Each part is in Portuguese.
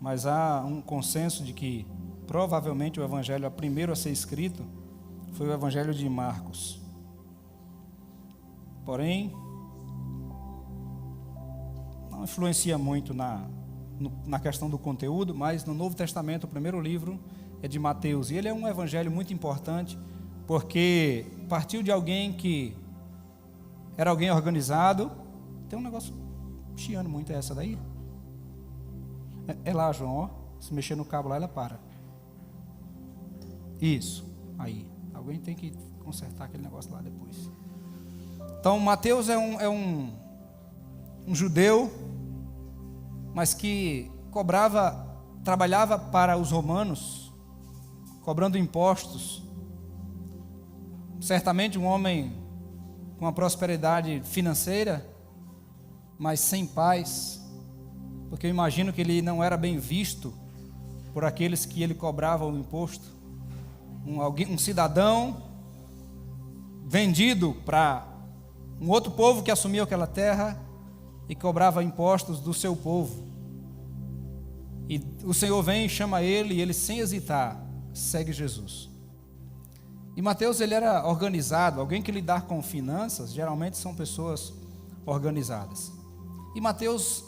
mas há um consenso de que provavelmente o evangelho primeiro a ser escrito foi o evangelho de Marcos. Porém, não influencia muito na questão do conteúdo, mas no Novo Testamento o primeiro livro é de Mateus, e ele é um evangelho muito importante, porque partiu de alguém que era alguém organizado. Tem um negócio chiando muito, é essa daí? É lá, João, ó. Se mexer no cabo lá, ela para. Isso, aí. Alguém tem que consertar aquele negócio lá depois. Então, Mateus é um judeu, mas que trabalhava para os romanos, cobrando impostos. Certamente um homem com uma prosperidade financeira, mas sem paz, porque eu imagino que ele não era bem visto por aqueles que ele cobrava o imposto. Um cidadão vendido para um outro povo que assumia aquela terra e cobrava impostos do seu povo. E o Senhor vem e chama ele, e ele, sem hesitar, segue Jesus. E Mateus, ele era organizado. Alguém que lidar com finanças geralmente são pessoas organizadas. E Mateus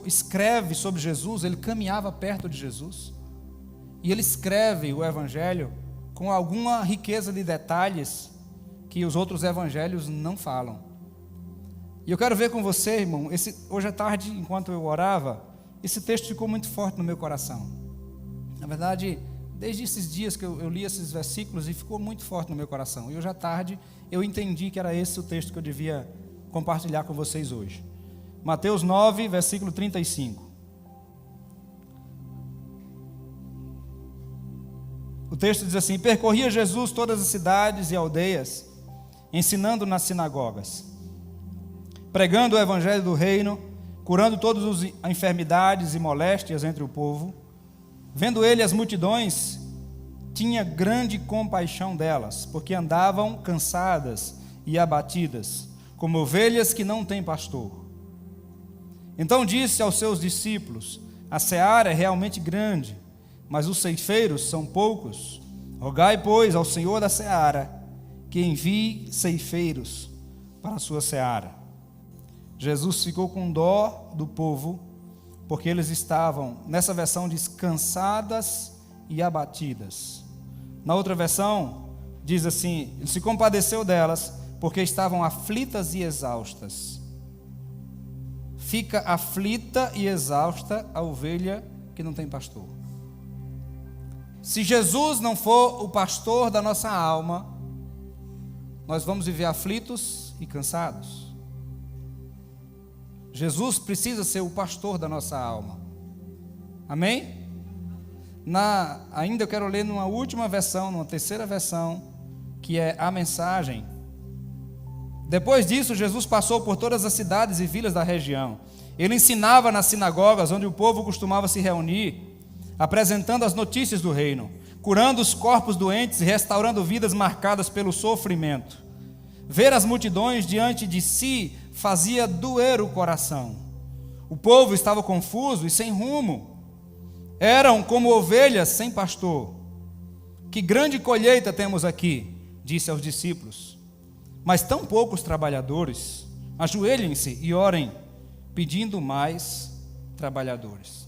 escreve sobre Jesus. Ele caminhava perto de Jesus, e ele escreve o evangelho com alguma riqueza de detalhes que os outros evangelhos não falam. E eu quero ver com você, irmão, hoje à tarde, enquanto eu orava, esse texto ficou muito forte no meu coração. Na verdade, desde esses dias que eu li esses versículos, e ficou muito forte no meu coração. E hoje à tarde eu entendi que era esse o texto que eu devia compartilhar com vocês hoje. Mateus 9, versículo 35. O texto diz assim: percorria Jesus todas as cidades e aldeias, ensinando nas sinagogas, pregando o evangelho do reino, curando todas as enfermidades e moléstias entre o povo. Vendo ele as multidões, tinha grande compaixão delas, porque andavam cansadas e abatidas, como ovelhas que não têm pastor. Então disse aos seus discípulos: a seara é realmente grande, mas os ceifeiros são poucos. Rogai, pois, ao Senhor da seara que envie ceifeiros para a sua seara. Jesus ficou com dó do povo, porque eles estavam, nessa versão diz, cansadas e abatidas. Na outra versão diz assim: ele se compadeceu delas, porque estavam aflitas e exaustas. Fica aflita e exausta a ovelha que não tem pastor. Se Jesus não for o pastor da nossa alma, nós vamos viver aflitos e cansados. Jesus precisa ser o pastor da nossa alma. Amém? Ainda eu quero ler numa última versão, numa terceira versão, que é a Mensagem. Depois disso, Jesus passou por todas as cidades e vilas da região. Ele ensinava nas sinagogas, onde o povo costumava se reunir, apresentando as notícias do reino, curando os corpos doentes e restaurando vidas marcadas pelo sofrimento. Ver as multidões diante de si fazia doer o coração. O povo estava confuso e sem rumo. Eram como ovelhas sem pastor. Que grande colheita temos aqui, disse aos discípulos. Mas tão poucos trabalhadores. Ajoelhem-se e orem, pedindo mais trabalhadores.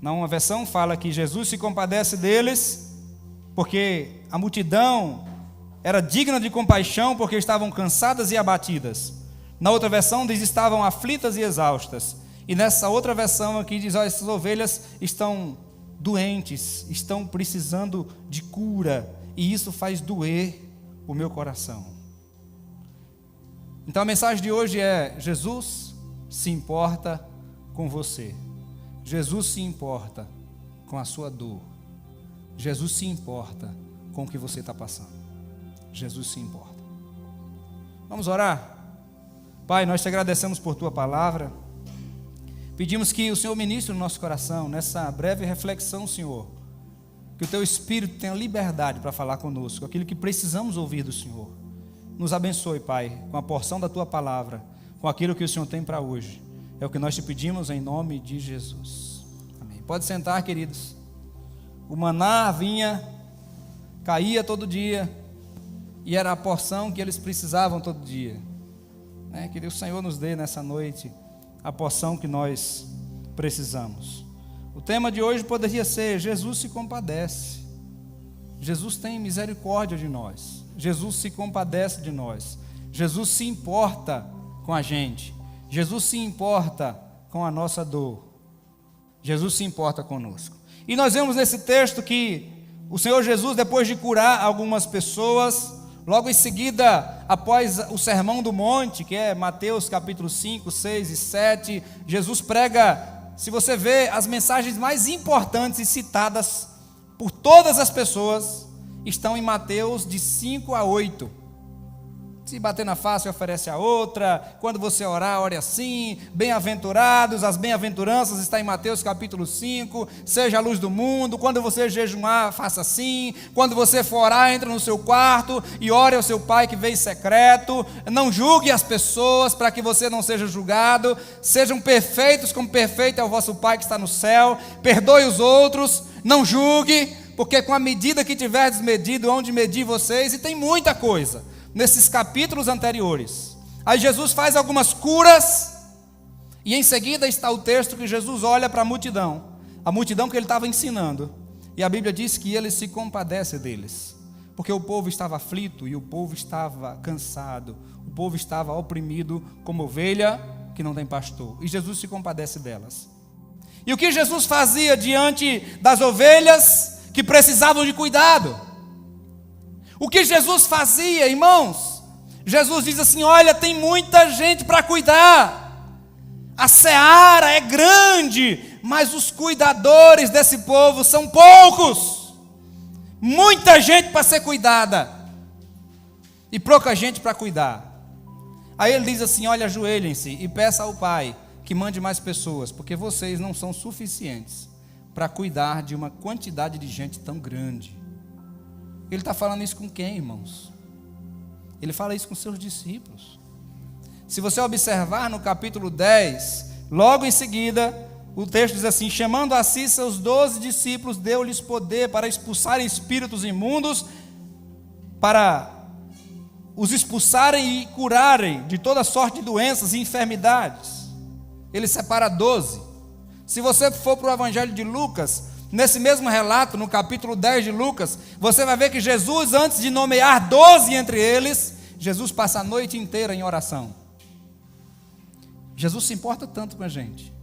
Na uma versão fala que Jesus se compadece deles, porque a multidão era digna de compaixão, porque estavam cansadas e abatidas. Na outra versão diz: estavam aflitas e exaustas. E nessa outra versão aqui diz: essas ovelhas estão doentes, estão precisando de cura, e isso faz doer o meu coração. Então a mensagem de hoje é: Jesus se importa com você. Jesus se importa com a sua dor. Jesus se importa com o que você está passando. Jesus se importa. Vamos orar? Pai, nós te agradecemos por tua palavra. Pedimos que o Senhor ministre no nosso coração, nessa breve reflexão, Senhor, que o teu Espírito tenha liberdade para falar conosco, aquilo que precisamos ouvir do Senhor. Nos abençoe, Pai, com a porção da tua palavra, com aquilo que o Senhor tem para hoje. É o que nós te pedimos em nome de Jesus. Amém. Pode sentar, queridos. O maná vinha, caía todo dia, e era a porção que eles precisavam todo dia. Que o Senhor nos dê nessa noite a porção que nós precisamos. O tema de hoje poderia ser: Jesus se compadece. Jesus tem misericórdia de nós. Jesus se compadece de nós. Jesus se importa com a gente. Jesus se importa com a nossa dor. Jesus se importa conosco. E nós vemos nesse texto que o Senhor Jesus, depois de curar algumas pessoas, logo em seguida, após o Sermão do Monte, que é Mateus capítulo 5, 6 e 7, Jesus prega, se você vê, as mensagens mais importantes e citadas por todas as pessoas, estão em Mateus de 5 a 8. Se bater na face, oferece a outra. Quando você orar, ore assim. Bem-aventurados, as bem-aventuranças está em Mateus capítulo 5. Seja a luz do mundo. Quando você jejuar, faça assim. Quando você for orar, entre no seu quarto e ore ao seu Pai que vê em secreto. Não julgue as pessoas para que você não seja julgado. Sejam perfeitos como perfeito é o vosso Pai que está no céu. Perdoe os outros, não julgue, porque com a medida que tiverdes medido, hão de medir vocês. E tem muita coisa nesses capítulos anteriores. Aí Jesus faz algumas curas, e em seguida está o texto que Jesus olha para a multidão que ele estava ensinando, e a Bíblia diz que ele se compadece deles, porque o povo estava aflito, e o povo estava cansado, o povo estava oprimido como ovelha que não tem pastor, e Jesus se compadece delas. E o que Jesus fazia diante das ovelhas que precisavam de cuidado? O que Jesus fazia, irmãos? Jesus diz assim: olha, tem muita gente para cuidar, a seara é grande, mas os cuidadores desse povo são poucos. Muita gente para ser cuidada e pouca gente para cuidar. Aí ele diz assim: olha, ajoelhem-se e peça ao Pai que mande mais pessoas, porque vocês não são suficientes para cuidar de uma quantidade de gente tão grande. Ele está falando isso com quem, irmãos? Ele fala isso com seus discípulos. Se você observar no capítulo 10, logo em seguida, o texto diz assim: chamando a si seus 12 discípulos, deu-lhes poder para expulsarem espíritos imundos, para os expulsarem e curarem de toda sorte de doenças e enfermidades. Ele separa 12. Se você for para o Evangelho de Lucas, nesse mesmo relato, no capítulo 10 de Lucas, você vai ver que Jesus, antes de nomear 12 entre eles, Jesus passa a noite inteira em oração. Jesus se importa tanto com a gente,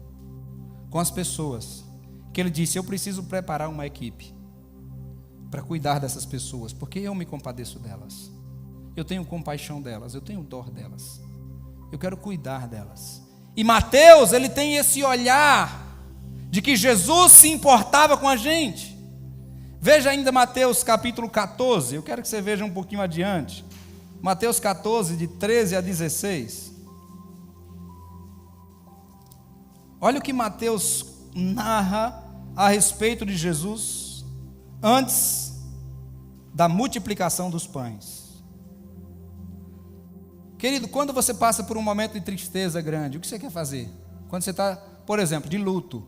com as pessoas, que ele disse: eu preciso preparar uma equipe para cuidar dessas pessoas, porque eu me compadeço delas, eu tenho compaixão delas, eu tenho dor delas, eu quero cuidar delas. E Mateus, ele tem esse olhar de que Jesus se importava com a gente. Veja ainda Mateus capítulo 14, eu quero que você veja um pouquinho adiante. Mateus 14, de 13 a 16. Olha o que Mateus narra a respeito de Jesus antes da multiplicação dos pães. Querido, quando você passa por um momento de tristeza grande, o que você quer fazer? Quando você está, por exemplo, de luto,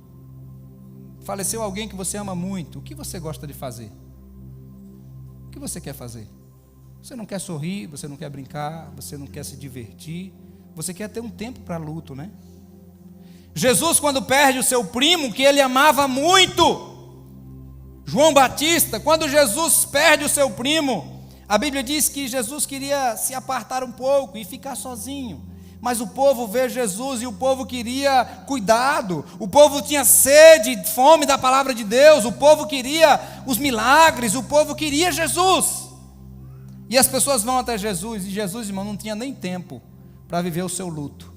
faleceu alguém que você ama muito, o que você gosta de fazer? O que você quer fazer? Você não quer sorrir, você não quer brincar, você não quer se divertir, você quer ter um tempo para luto, né? Jesus, quando perde o seu primo, que ele amava muito, João Batista, quando Jesus perde o seu primo, a Bíblia diz que Jesus queria se apartar um pouco e ficar sozinho. Mas o povo vê Jesus e o povo queria cuidado, o povo tinha sede, fome da palavra de Deus, o povo queria os milagres, o povo queria Jesus. E as pessoas vão até Jesus, e Jesus, irmão, não tinha nem tempo para viver o seu luto.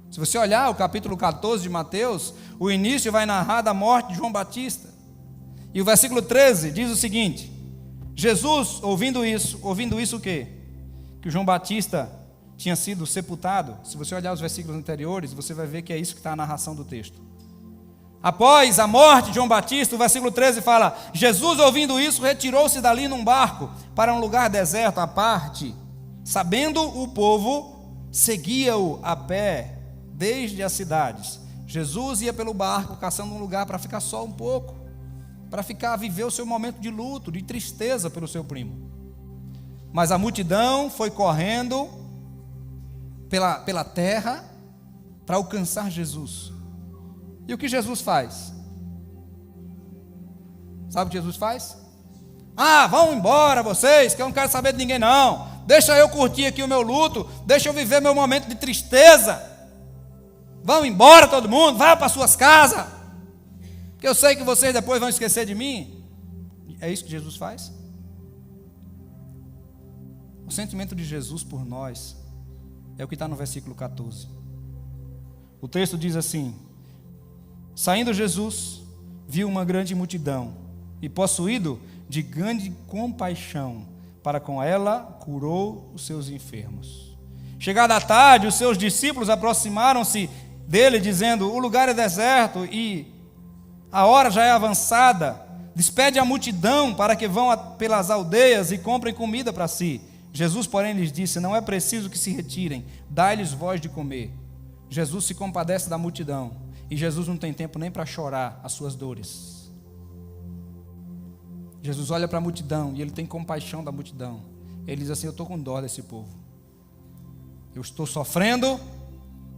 Se você olhar o capítulo 14 de Mateus, o início vai narrar da morte de João Batista. E o versículo 13 diz o seguinte: Jesus, ouvindo isso o quê? Que João Batista tinha sido sepultado. Se você olhar os versículos anteriores, você vai ver que é isso que está a narração do texto. Após a morte de João Batista, o versículo 13 fala: Jesus, ouvindo isso, retirou-se dali num barco para um lugar deserto à parte. Sabendo o povo, seguia-o a pé desde as cidades. Jesus ia pelo barco caçando um lugar para ficar só um pouco, para viver o seu momento de luto, de tristeza pelo seu primo. Mas a multidão foi correndo pela terra para alcançar Jesus. E o que Jesus faz? Sabe o que Jesus faz? Vão embora vocês, que eu não quero saber de ninguém não. Deixa eu curtir aqui o meu luto, deixa eu viver meu momento de tristeza. Vão embora todo mundo, vai para suas casas, que eu sei que vocês depois vão esquecer de mim. É isso que Jesus faz? O sentimento de Jesus por nós é o que está no versículo 14. O texto diz assim: saindo Jesus, viu uma grande multidão, e possuído de grande compaixão, para com ela curou os seus enfermos. Chegada a tarde, os seus discípulos aproximaram-se dele, dizendo: o lugar é deserto e a hora já é avançada. Despede a multidão para que vão pelas aldeias e comprem comida para si. Jesus, porém, lhes disse: não é preciso que se retirem, dai-lhes voz de comer. Jesus se compadece da multidão, e Jesus não tem tempo nem para chorar as suas dores. Jesus olha para a multidão e ele tem compaixão da multidão. Ele diz assim: eu estou com dó desse povo, eu estou sofrendo,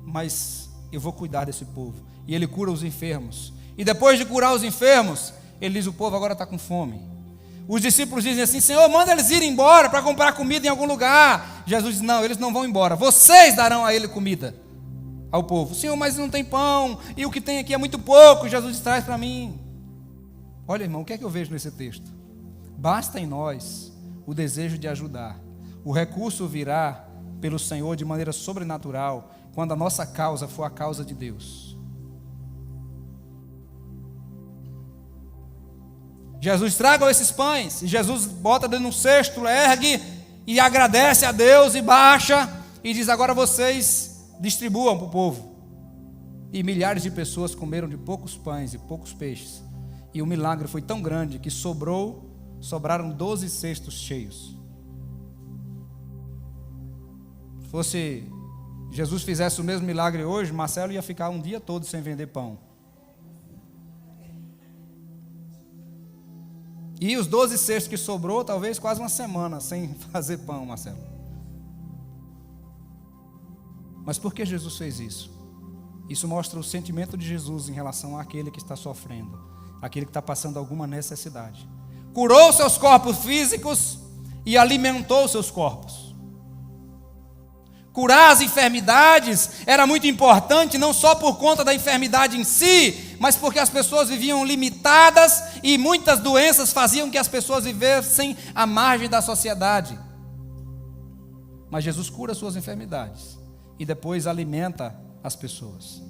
mas eu vou cuidar desse povo. E ele cura os enfermos, e depois de curar os enfermos, ele diz: o povo agora está com fome. Os discípulos dizem assim: Senhor, manda eles irem embora para comprar comida em algum lugar. Jesus diz: não, eles não vão embora, vocês darão a ele comida, ao povo. Senhor, mas não tem pão, e o que tem aqui é muito pouco. Jesus diz: traz para mim. Olha, irmão, o que é que eu vejo nesse texto? Basta em nós o desejo de ajudar. O recurso virá pelo Senhor de maneira sobrenatural, quando a nossa causa for a causa de Deus. Jesus traga esses pães, e Jesus bota dentro de um cesto, ergue e agradece a Deus e baixa e diz: agora vocês distribuam para o povo. E milhares de pessoas comeram de poucos pães e poucos peixes. E o milagre foi tão grande que sobraram 12 cestos cheios. Se fosse Jesus fizesse o mesmo milagre hoje, Marcelo ia ficar um dia todo sem vender pão. E os 12 cestos que sobrou, talvez quase uma semana sem fazer pão, Marcelo. Mas por que Jesus fez isso? Isso mostra o sentimento de Jesus em relação àquele que está sofrendo, aquele que está passando alguma necessidade. Curou seus corpos físicos e alimentou seus corpos. Curar as enfermidades era muito importante, não só por conta da enfermidade em si, mas porque as pessoas viviam limitadas e muitas doenças faziam que as pessoas vivessem à margem da sociedade. Mas Jesus cura suas enfermidades e depois alimenta as pessoas.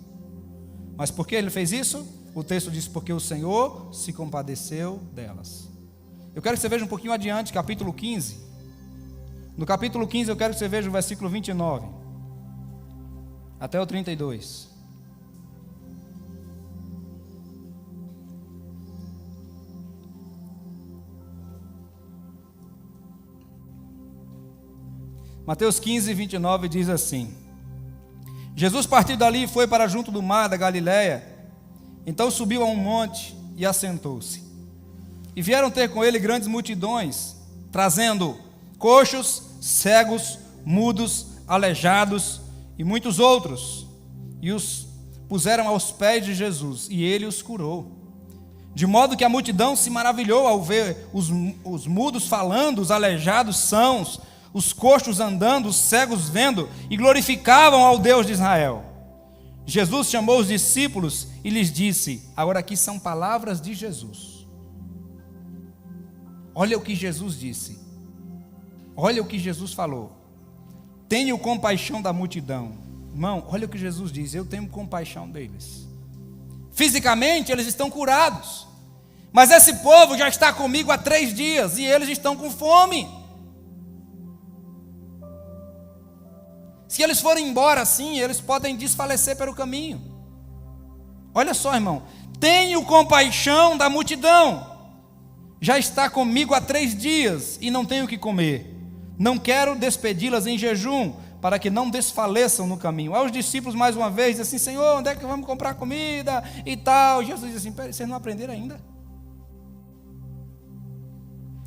Mas por que ele fez isso? O texto diz: porque o Senhor se compadeceu delas. Eu quero que você veja um pouquinho adiante, capítulo 15. No capítulo 15 eu quero que você veja o versículo 29 até o 32. Mateus 15, 29 diz assim: Jesus partiu dali e foi para junto do mar da Galileia. Então subiu a um monte e assentou-se. E vieram ter com ele grandes multidões, trazendo coxos, cegos, mudos, aleijados e muitos outros. E os puseram aos pés de Jesus, e ele os curou. De modo que a multidão se maravilhou ao ver os mudos falando, os aleijados sãos, os coxos andando, os cegos vendo, e glorificavam ao Deus de Israel. Jesus chamou os discípulos e lhes disse: agora aqui são palavras de Jesus. Olha o que Jesus disse. Olha o que Jesus falou: tenho compaixão da multidão. Irmão, olha o que Jesus diz: eu tenho compaixão deles. Fisicamente eles estão curados, mas esse povo já está comigo há 3 dias e eles estão com fome. Se eles forem embora assim, eles podem desfalecer pelo caminho. Olha só, irmão: tenho compaixão da multidão, já está comigo há 3 dias e não tenho o que comer. Não quero despedi-las em jejum, para que não desfaleçam no caminho. Aí os discípulos mais uma vez dizem assim: Senhor, onde é que vamos comprar comida e tal? Jesus diz assim: peraí, vocês não aprenderam ainda?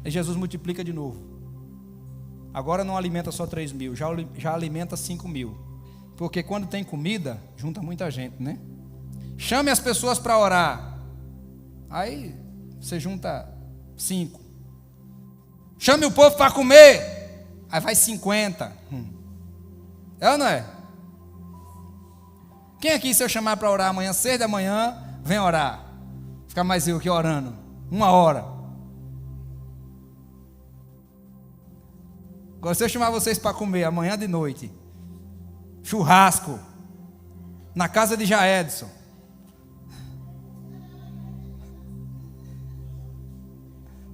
E Jesus multiplica de novo. Agora não alimenta só 3.000, já alimenta 5.000. Porque quando tem comida, junta muita gente, né? Chame as pessoas para orar. Aí você junta 5. Chame o povo para comer. Aí vai 50. É ou não é? Quem aqui, se eu chamar para orar amanhã, 6 da manhã, vem orar? Fica mais eu aqui orando. 1 hora. Agora, se eu chamar vocês para comer amanhã de noite, churrasco, na casa de Jaedson,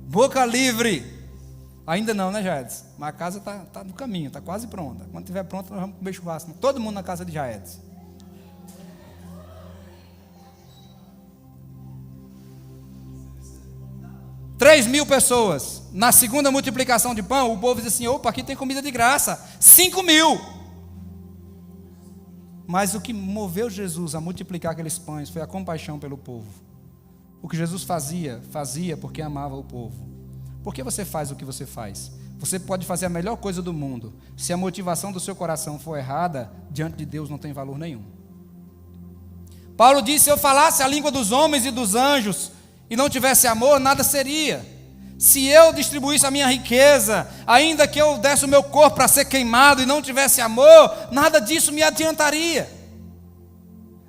boca livre, ainda não, né, Jaedson? Mas a casa está no caminho, está quase pronta. Quando estiver pronta, nós vamos comer churrasco. Todo mundo na casa de Jaedson. Três 3.000 pessoas. Na segunda multiplicação de pão, o povo diz assim: opa, aqui tem comida de graça. 5.000. Mas o que moveu Jesus a multiplicar aqueles pães foi a compaixão pelo povo. O que Jesus fazia porque amava o povo. Por que você faz o que você faz? Você pode fazer a melhor coisa do mundo. Se a motivação do seu coração for errada, diante de Deus não tem valor nenhum. Paulo disse: se eu falasse a língua dos homens e dos anjos e não tivesse amor, nada seria. Se eu distribuísse a minha riqueza, ainda que eu desse o meu corpo para ser queimado e não tivesse amor, nada disso me adiantaria.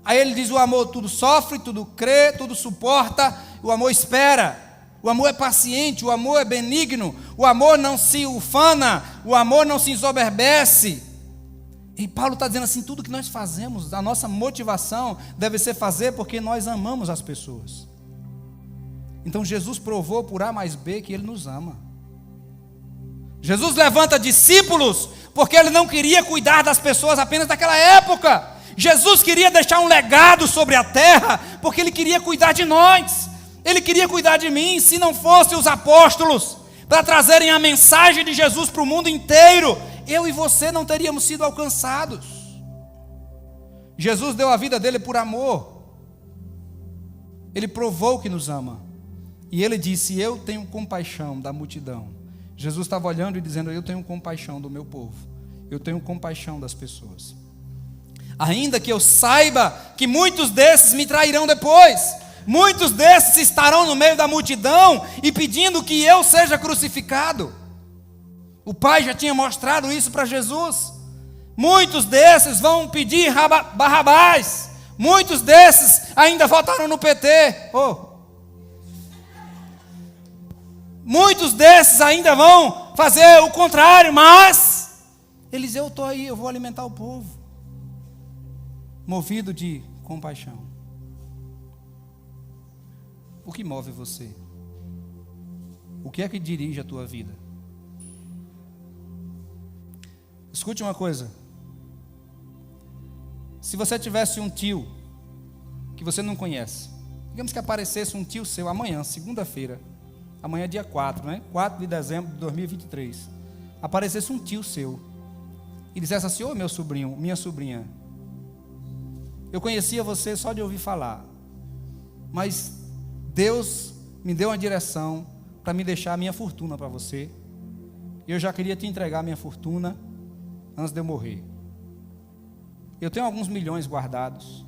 Aí ele diz: o amor tudo sofre, tudo crê, tudo suporta, o amor espera, o amor é paciente, o amor é benigno, o amor não se ufana, o amor não se ensoberbece. E Paulo está dizendo assim: tudo que nós fazemos, a nossa motivação deve ser fazer porque nós amamos as pessoas. Então Jesus provou por A mais B que Ele nos ama. Jesus levanta discípulos porque Ele não queria cuidar das pessoas apenas daquela época. Jesus queria deixar um legado sobre a terra porque Ele queria cuidar de nós. Ele queria cuidar de mim. Se não fossem os apóstolos para trazerem a mensagem de Jesus para o mundo inteiro, eu e você não teríamos sido alcançados. Jesus deu a vida dele por amor. Ele provou que nos ama. E ele disse: eu tenho compaixão da multidão. Jesus estava olhando e dizendo: eu tenho compaixão do meu povo. Eu tenho compaixão das pessoas. Ainda que eu saiba que muitos desses me trairão depois. Muitos desses estarão no meio da multidão e pedindo que eu seja crucificado. O Pai já tinha mostrado isso para Jesus. Muitos desses vão pedir Barrabás. Muitos desses ainda votaram no PT. Muitos desses ainda vão fazer o contrário, mas eles: eu estou aí, eu vou alimentar o povo. Movido de compaixão. O que move você? O que é que dirige a tua vida? Escute uma coisa. Se você tivesse um tio que você não conhece, digamos que aparecesse um tio seu amanhã, segunda-feira, amanhã é dia 4, né? 4 de dezembro de 2023. Aparecesse um tio seu e dissesse assim: ô meu sobrinho, minha sobrinha, eu conhecia você só de ouvir falar, mas Deus me deu uma direção para me deixar a minha fortuna para você. Eu já queria te entregar a minha fortuna antes de eu morrer. Eu tenho alguns milhões guardados.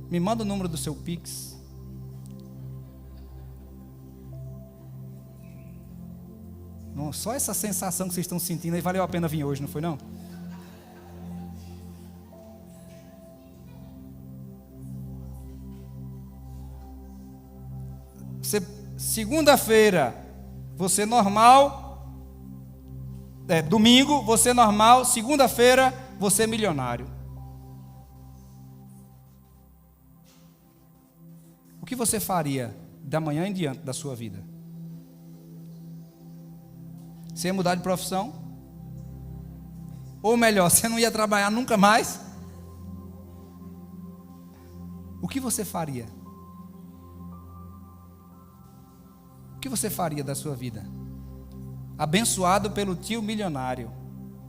Me manda o número do seu Pix. Não, só essa sensação que vocês estão sentindo aí valeu a pena vir hoje, não foi não? Segunda-feira, você normal. Domingo, você normal. Segunda-feira, você milionário. O que você faria da manhã em diante da sua vida? Você ia mudar de profissão? Ou melhor, você não ia trabalhar nunca mais? O que você faria? O que você faria da sua vida? Abençoado pelo tio milionário,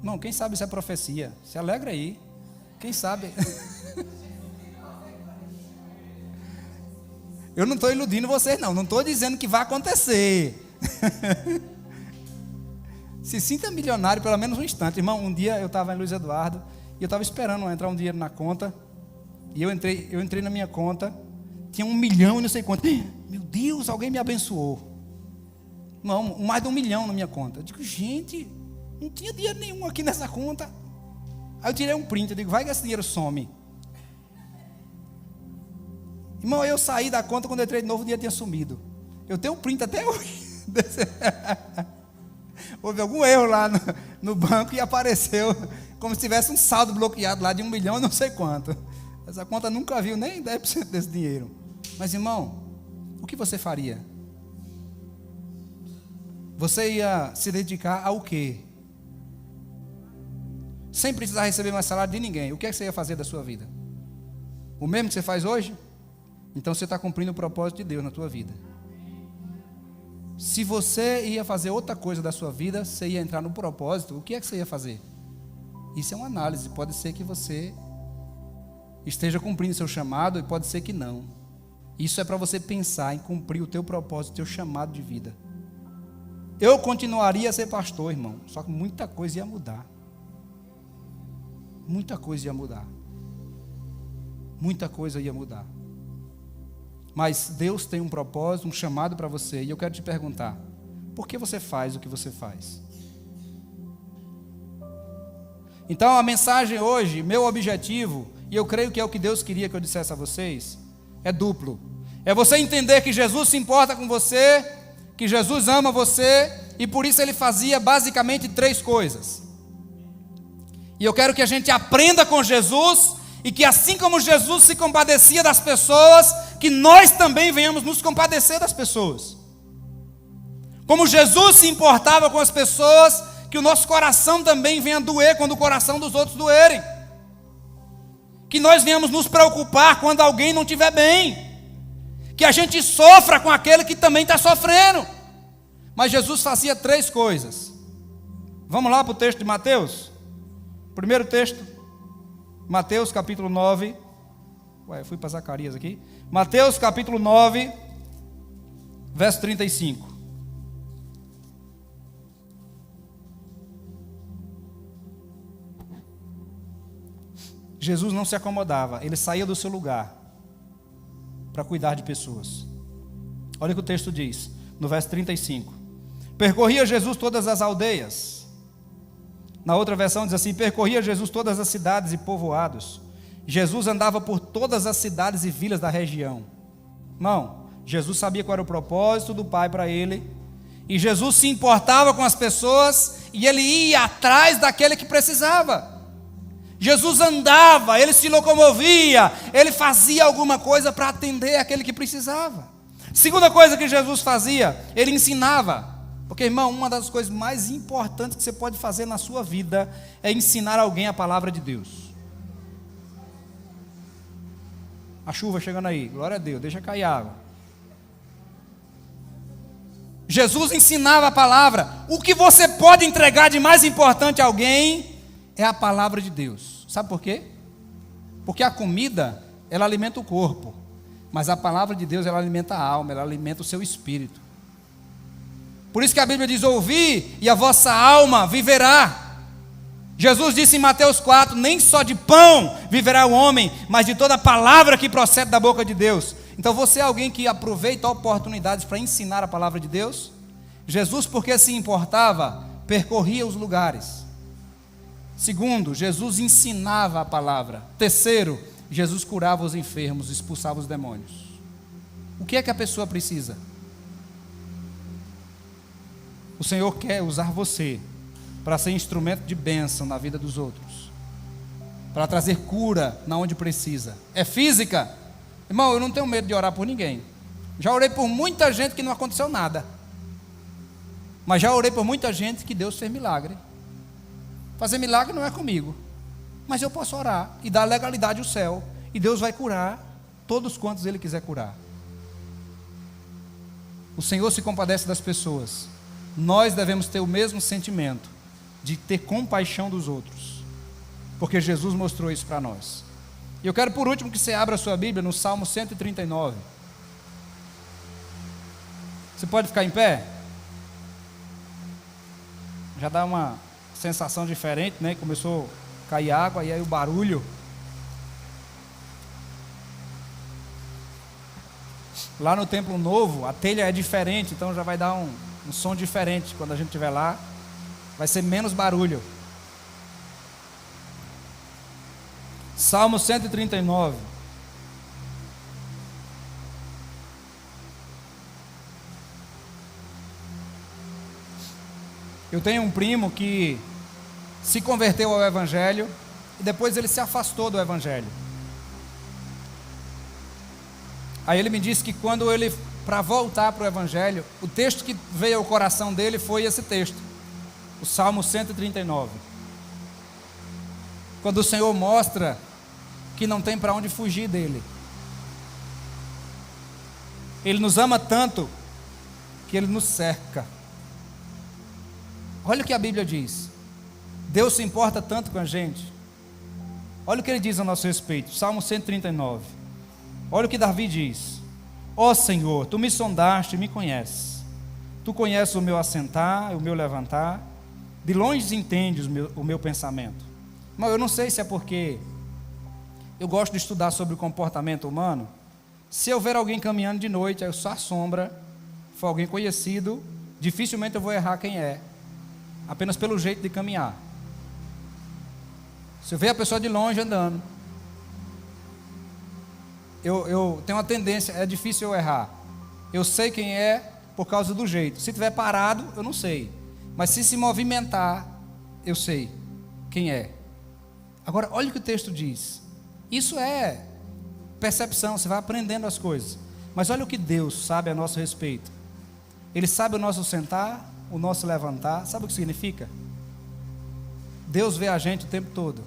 Irmão, quem sabe isso é profecia? Se alegra aí. Quem sabe? Eu não estou iludindo vocês, não. Não estou dizendo que vai acontecer. Se sinta milionário pelo menos um instante. Irmão, um dia eu estava em Luiz Eduardo e eu estava esperando entrar um dinheiro na conta. E eu entrei na minha conta. Tinha 1 milhão e não sei quanto. Meu Deus, alguém me abençoou. Não, mais de 1 milhão na minha conta. Eu digo, gente, não tinha dinheiro nenhum aqui nessa conta. Aí eu tirei um print, eu digo, vai que esse dinheiro some. Irmão, eu saí da conta, quando eu entrei de novo, o dinheiro tinha sumido. Eu tenho um print até hoje. Houve algum erro lá no banco e apareceu como se tivesse um saldo bloqueado lá de 1 milhão e não sei quanto. Essa conta nunca viu nem 10% desse dinheiro. Mas, irmão, o que você faria? Você ia se dedicar ao quê? Sem precisar receber mais salário de ninguém. O que é que você ia fazer da sua vida? O mesmo que você faz hoje? Então você está cumprindo o propósito de Deus na tua vida. Se você ia fazer outra coisa da sua vida, você ia entrar no propósito, o que é que você ia fazer? Isso é uma análise. Pode ser que você esteja cumprindo seu chamado e pode ser que não. Isso é para você pensar em cumprir o teu propósito, o teu chamado de vida. Eu continuaria a ser pastor, irmão, só que muita coisa ia mudar. Muita coisa ia mudar. Muita coisa ia mudar. Mas Deus tem um propósito, um chamado para você, e eu quero te perguntar, por que você faz o que você faz? Então a mensagem hoje, meu objetivo, e eu creio que é o que Deus queria que eu dissesse a vocês, é duplo. É você entender que Jesus se importa com você, que Jesus ama você, e por isso Ele fazia basicamente 3 coisas. E eu quero que a gente aprenda com Jesus, e que assim como Jesus se compadecia das pessoas, que nós também venhamos nos compadecer das pessoas. Como Jesus se importava com as pessoas, que o nosso coração também venha doer quando o coração dos outros doerem. Que nós venhamos nos preocupar quando alguém não estiver bem. Que a gente sofra com aquele que também está sofrendo. Mas Jesus fazia 3 coisas. Vamos lá para o texto de Mateus? Primeiro texto, Mateus capítulo 9. Eu fui para Zacarias aqui. Mateus capítulo 9, verso 35. Jesus não se acomodava, ele saía do seu lugar para cuidar de pessoas. Olha o que o texto diz, no verso 35. Percorria Jesus todas as aldeias. Na outra versão diz assim: percorria Jesus todas as cidades e povoados. Jesus andava por todas as cidades e vilas da região. Irmão, Jesus sabia qual era o propósito do Pai para ele. E Jesus se importava com as pessoas e ele ia atrás daquele que precisava. Jesus andava, ele se locomovia, ele fazia alguma coisa para atender aquele que precisava. Segunda coisa que Jesus fazia, ele ensinava. Porque, irmão, uma das coisas mais importantes que você pode fazer na sua vida é ensinar alguém a palavra de Deus. A chuva chegando aí, glória a Deus, deixa cair água. Jesus ensinava a palavra. O que você pode entregar de mais importante a alguém é a palavra de Deus. Sabe por quê? Porque a comida, ela alimenta o corpo, mas a palavra de Deus, ela alimenta a alma, ela alimenta o seu espírito. Por isso que a Bíblia diz: ouvi e a vossa alma viverá. Jesus disse em Mateus 4, nem só de pão viverá o homem, mas de toda palavra que procede da boca de Deus. Então você é alguém que aproveita oportunidades para ensinar a palavra de Deus? Jesus, porque se importava, percorria os lugares. Segundo, Jesus ensinava a palavra. Terceiro, Jesus curava os enfermos, expulsava os demônios. O que é que a pessoa precisa? O Senhor quer usar você para ser instrumento de bênção na vida dos outros, para trazer cura na onde precisa. É física? Irmão, eu não tenho medo de orar por ninguém. Já orei por muita gente que não aconteceu nada, mas já orei por muita gente que Deus fez milagre. Fazer milagre não é comigo, mas eu posso orar e dar legalidade ao céu, e Deus vai curar todos quantos Ele quiser curar. O Senhor se compadece das pessoas. Nós devemos ter o mesmo sentimento de ter compaixão dos outros, porque Jesus mostrou isso para nós. E eu quero por último que você abra a sua Bíblia no Salmo 139. Você pode ficar em pé? Já dá uma sensação diferente, né? Começou a cair água e aí o barulho. Lá no Templo Novo, a telha é diferente, então já vai dar um som diferente quando a gente estiver lá. Vai ser menos barulho. Salmo 139. Eu tenho um primo que se converteu ao Evangelho e depois ele se afastou do Evangelho. Aí ele me disse que quando ele, para voltar para o Evangelho, o texto que veio ao coração dele foi esse texto, o Salmo 139. Quando o Senhor mostra que não tem para onde fugir dele. Ele nos ama tanto que Ele nos cerca. Olha o que a Bíblia diz. Deus se importa tanto com a gente. Olha o que Ele diz a nosso respeito. Salmo 139. Olha o que Davi diz. Ó Senhor, Tu me sondaste e me conheces. Tu conheces o meu assentar e o meu levantar. De longe entendes o meu pensamento. Mas eu não sei se é porque eu gosto de estudar sobre o comportamento humano. Se eu ver alguém caminhando de noite, aí eu só a sombra, for alguém conhecido, dificilmente eu vou errar quem é, apenas pelo jeito de caminhar. Se eu ver a pessoa de longe andando, eu tenho uma tendência, é difícil eu errar. Eu sei quem é por causa do jeito. Se estiver parado, eu não sei. Mas se movimentar, eu sei quem é. Agora, olha o que o texto diz. Isso é percepção, você vai aprendendo as coisas. Mas olha o que Deus sabe a nosso respeito. Ele sabe o nosso sentar, o nosso levantar. Sabe o que significa? Deus vê a gente o tempo todo.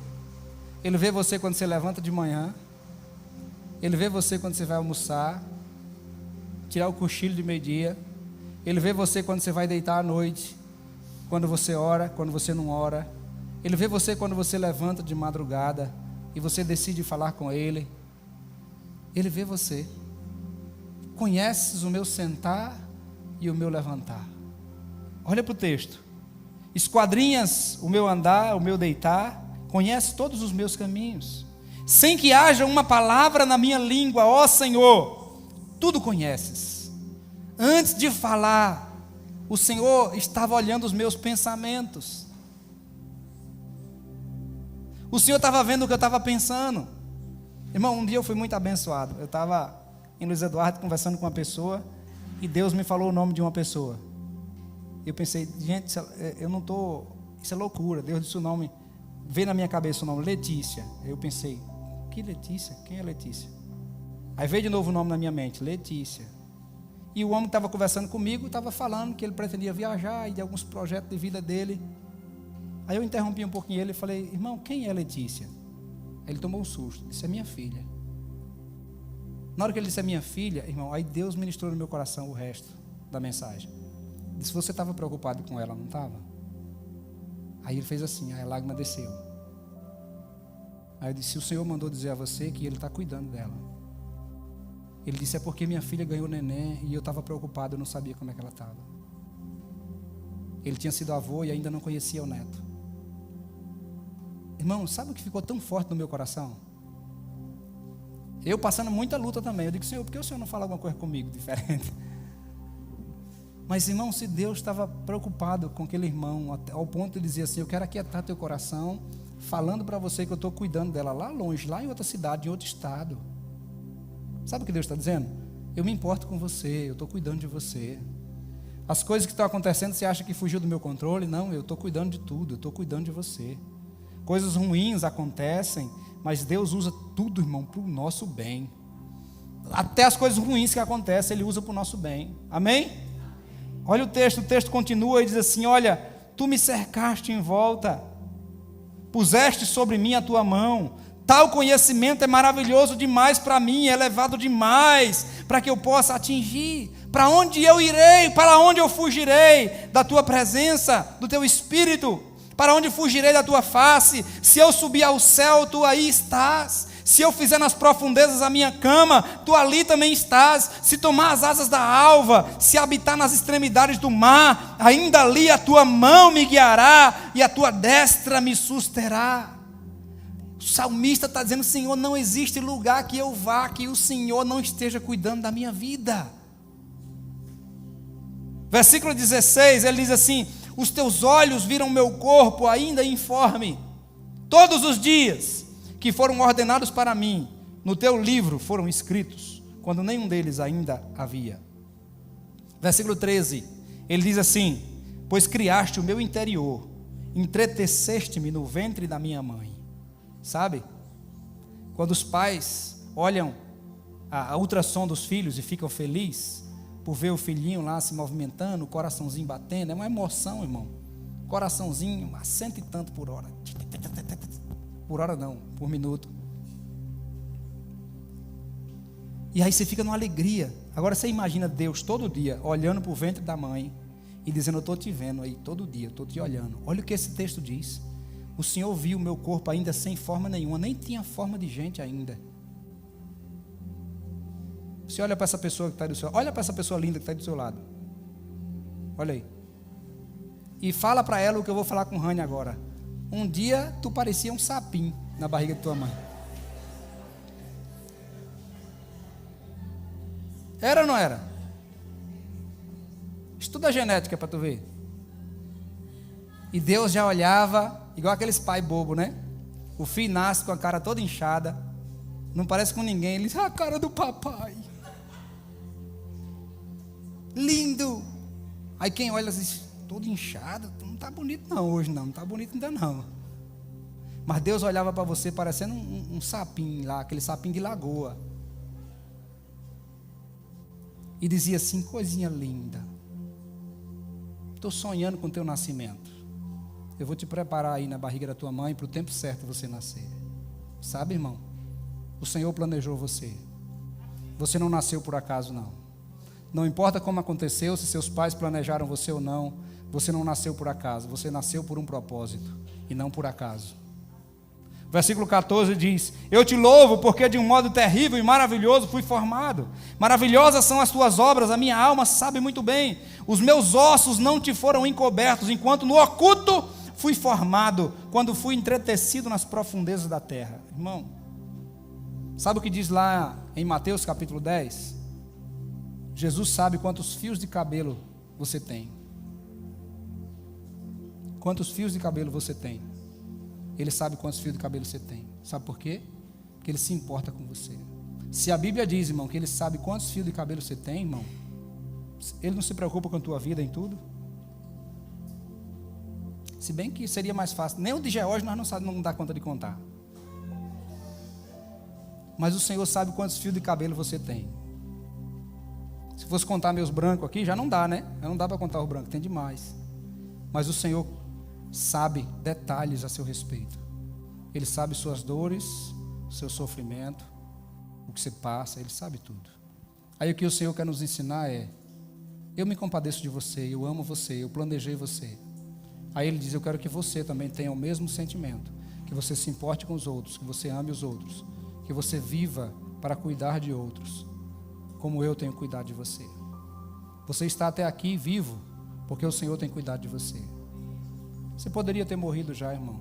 Ele vê você quando você levanta de manhã. Ele vê você quando você vai almoçar, tirar o cochilo de meio-dia. Ele vê você quando você vai deitar à noite, quando você ora, quando você não ora. Ele vê você quando você levanta de madrugada e você decide falar com Ele. Ele vê você. Conheces o meu sentar e o meu levantar. Olha para o texto. Esquadrinhas o meu andar, o meu deitar. Conheces todos os meus caminhos. Sem que haja uma palavra na minha língua, ó Senhor, tudo conheces. Antes de falar, o Senhor estava olhando os meus pensamentos. O Senhor estava vendo o que eu estava pensando. Irmão, um dia eu fui muito abençoado. Eu estava em Luiz Eduardo conversando com uma pessoa e Deus me falou o nome de uma pessoa. Eu pensei, gente, eu não estou... Isso é loucura. Deus disse o nome, veio na minha cabeça o nome, Letícia. Eu pensei, que Letícia? Quem é Letícia? Aí veio de novo o nome na minha mente, Letícia. E o homem que estava conversando comigo estava falando que ele pretendia viajar e de alguns projetos de vida dele. Aí eu interrompi um pouquinho ele e falei, irmão, quem é Letícia? Aí ele tomou um susto, disse, é minha filha. Na hora que ele disse, é minha filha, irmão, aí Deus ministrou no meu coração o resto da mensagem. Disse, você estava preocupado com ela, não estava? Aí ele fez assim, aí a lágrima desceu. Aí eu disse, o Senhor mandou dizer a você que Ele está cuidando dela. Ele disse, é porque minha filha ganhou neném e eu estava preocupado, eu não sabia como é que ela estava. Ele tinha sido avô e ainda não conhecia o neto. Irmão, sabe o que ficou tão forte no meu coração? Eu passando muita luta também. Eu digo, Senhor, por que o Senhor não fala alguma coisa comigo diferente? Mas, irmão, se Deus estava preocupado com aquele irmão, ao ponto de dizer assim, eu quero aquietar teu coração, falando para você que eu estou cuidando dela lá longe, lá em outra cidade, em outro estado. Sabe o que Deus está dizendo? Eu me importo com você, eu estou cuidando de você. As coisas que estão acontecendo, você acha que fugiu do meu controle? Não, eu estou cuidando de tudo, eu estou cuidando de você. Coisas ruins acontecem, mas Deus usa tudo, irmão, para o nosso bem. Até as coisas ruins que acontecem, Ele usa para o nosso bem. Amém? Olha o texto continua e diz assim, olha, tu me cercaste em volta, puseste sobre mim a tua mão, tal conhecimento é maravilhoso demais para mim, é elevado demais, para que eu possa atingir. Para onde eu irei, para onde eu fugirei da tua presença, do teu Espírito? Para onde fugirei da tua face? Se eu subir ao céu, tu aí estás. Se eu fizer nas profundezas a minha cama, tu ali também estás. Se tomar as asas da alva, se habitar nas extremidades do mar, ainda ali a tua mão me guiará e a tua destra me susterá. O salmista está dizendo: Senhor, não existe lugar que eu vá que o Senhor não esteja cuidando da minha vida. Versículo 16, ele diz assim: os teus olhos viram meu corpo ainda informe. Todos os dias que foram ordenados para mim, no teu livro foram escritos, quando nenhum deles ainda havia. Versículo 13, ele diz assim: pois criaste o meu interior, entreteceste-me no ventre da minha mãe. Sabe? Quando os pais olham a ultrassom dos filhos e ficam felizes por ver o filhinho lá se movimentando, o coraçãozinho batendo, é uma emoção, irmão. Coraçãozinho a 100 e tanto por hora. Por hora não, por minuto. E aí você fica numa alegria. Agora você imagina Deus todo dia olhando para o ventre da mãe e dizendo: eu estou te vendo aí todo dia, estou te olhando. Olha o que esse texto diz: o Senhor viu o meu corpo ainda sem forma nenhuma, nem tinha forma de gente ainda. Você olha para essa pessoa que está do seu lado, olha para essa pessoa linda que está do seu lado, olha aí, e fala para ela o que eu vou falar com Rani agora. Um dia tu parecia um sapinho na barriga de tua mãe. Era ou não era? Estuda a genética para tu ver. E Deus já olhava igual aqueles pais bobos, né? O filho nasce com a cara toda inchada, não parece com ninguém. Ele diz: a cara do papai, lindo. Aí quem olha diz: todo inchado, não está bonito não hoje, não está bonito ainda não. Mas Deus olhava para você parecendo um sapinho lá, aquele sapinho de lagoa, e dizia assim: coisinha linda, estou sonhando com o teu nascimento. Eu vou te preparar aí na barriga da tua mãe para o tempo certo você nascer. Sabe, irmão? O Senhor planejou você. Você não nasceu por acaso, não. Não importa como aconteceu, se seus pais planejaram você ou não, você não nasceu por acaso. Você nasceu por um propósito e não por acaso. Versículo 14 diz: eu te louvo porque de um modo terrível e maravilhoso fui formado. Maravilhosas são as tuas obras, a minha alma sabe muito bem. Os meus ossos não te foram encobertos, enquanto no oculto fui formado, quando fui entretecido nas profundezas da terra. Irmão, sabe o que diz lá em Mateus capítulo 10? Jesus sabe quantos fios de cabelo você tem. Quantos fios de cabelo você tem? Ele sabe quantos fios de cabelo você tem. Sabe por quê? Porque Ele se importa com você. Se a Bíblia diz, irmão, que Ele sabe quantos fios de cabelo você tem, irmão, Ele não se preocupa com a tua vida em tudo? Se bem que seria mais fácil. Nem o de Geórgia nós não dá conta de contar. Mas o Senhor sabe quantos fios de cabelo você tem. Se fosse contar meus brancos aqui, já não dá, né? Já não dá para contar os brancos, tem demais. Mas o Senhor sabe detalhes a seu respeito. Ele sabe suas dores, seu sofrimento, o que você passa, Ele sabe tudo. Aí o que o Senhor quer nos ensinar é: eu me compadeço de você, eu amo você, eu planejei você. Aí Ele diz: eu quero que você também tenha o mesmo sentimento, que você se importe com os outros, que você ame os outros, que você viva para cuidar de outros, como eu tenho cuidado de você. Você está até aqui vivo, porque o Senhor tem cuidado de você. Você poderia ter morrido já, irmão.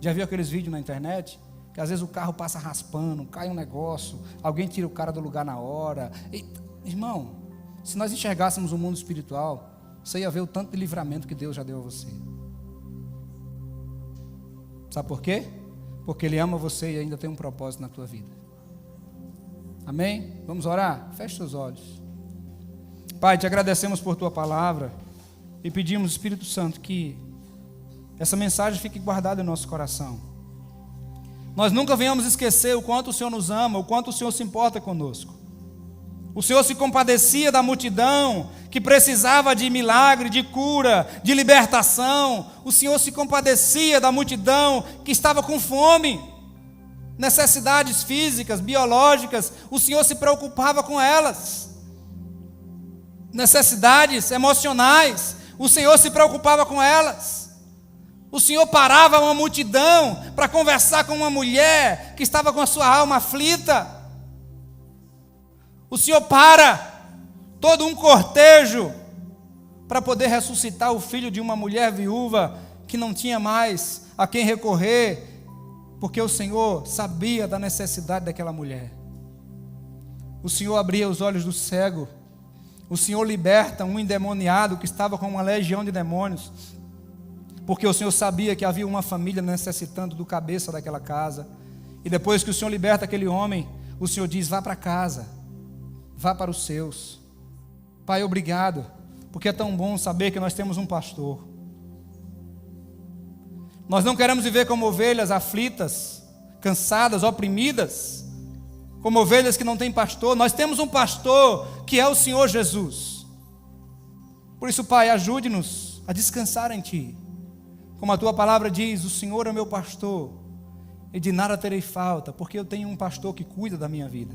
Já viu aqueles vídeos na internet? Que às vezes o carro passa raspando, cai um negócio, alguém tira o cara do lugar na hora. E, irmão, se nós enxergássemos o mundo espiritual, você ia ver o tanto de livramento que Deus já deu a você. Sabe por quê? Porque Ele ama você e ainda tem um propósito na tua vida. Amém? Vamos orar? Feche seus olhos. Pai, te agradecemos por tua palavra e pedimos, Espírito Santo, que essa mensagem fique guardada em nosso coração. Nós nunca venhamos esquecer o quanto o Senhor nos ama, o quanto o Senhor se importa conosco. O Senhor se compadecia da multidão que precisava de milagre, de cura, de libertação. O Senhor se compadecia da multidão que estava com fome, necessidades físicas, biológicas. O Senhor se preocupava com elas. Necessidades emocionais, o Senhor se preocupava com elas. O Senhor parava uma multidão para conversar com uma mulher que estava com a sua alma aflita. O Senhor para todo um cortejo para poder ressuscitar o filho de uma mulher viúva que não tinha mais a quem recorrer, porque o Senhor sabia da necessidade daquela mulher. O Senhor abria os olhos do cego. O Senhor liberta um endemoniado que estava com uma legião de demônios, porque o Senhor sabia que havia uma família necessitando do cabeça daquela casa. E depois que o Senhor liberta aquele homem, o Senhor diz: vá para casa, vá para os seus. Pai, obrigado, porque é tão bom saber que nós temos um pastor. Nós não queremos viver como ovelhas aflitas, cansadas, oprimidas, como ovelhas que não têm pastor. Nós temos um pastor que é o Senhor Jesus. Por isso, Pai, ajude-nos a descansar em Ti. Como a Tua palavra diz: o Senhor é o meu pastor, e de nada terei falta, porque eu tenho um pastor que cuida da minha vida,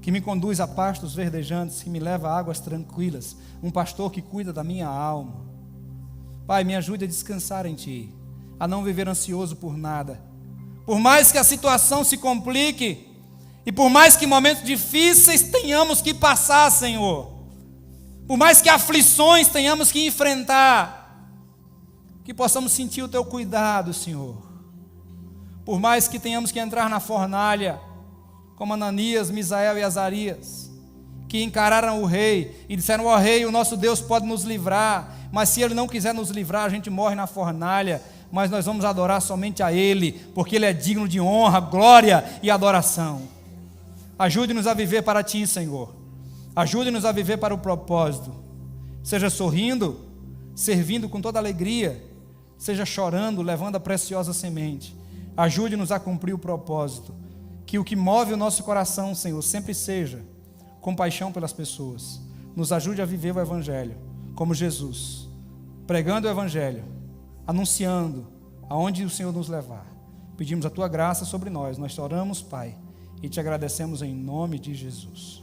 que me conduz a pastos verdejantes, que me leva a águas tranquilas, um pastor que cuida da minha alma. Pai, me ajude a descansar em Ti, a não viver ansioso por nada. Por mais que a situação se complique, e por mais que momentos difíceis tenhamos que passar, Senhor, por mais que aflições tenhamos que enfrentar, que possamos sentir o Teu cuidado, Senhor. Por mais que tenhamos que entrar na fornalha, como Ananias, Misael e Azarias, que encararam o rei e disseram: ó rei, o nosso Deus pode nos livrar, mas se Ele não quiser nos livrar, a gente morre na fornalha, mas nós vamos adorar somente a Ele, porque Ele é digno de honra, glória e adoração. Ajude-nos a viver para Ti, Senhor. Ajude-nos a viver para o propósito, seja sorrindo, servindo com toda alegria, seja chorando, levando a preciosa semente. Ajude-nos a cumprir o propósito, que o que move o nosso coração, Senhor, sempre seja compaixão pelas pessoas. Nos ajude a viver o Evangelho como Jesus, pregando o Evangelho, anunciando aonde o Senhor nos levar. Pedimos a Tua graça sobre nós. Nós te oramos, Pai, e te agradecemos em nome de Jesus.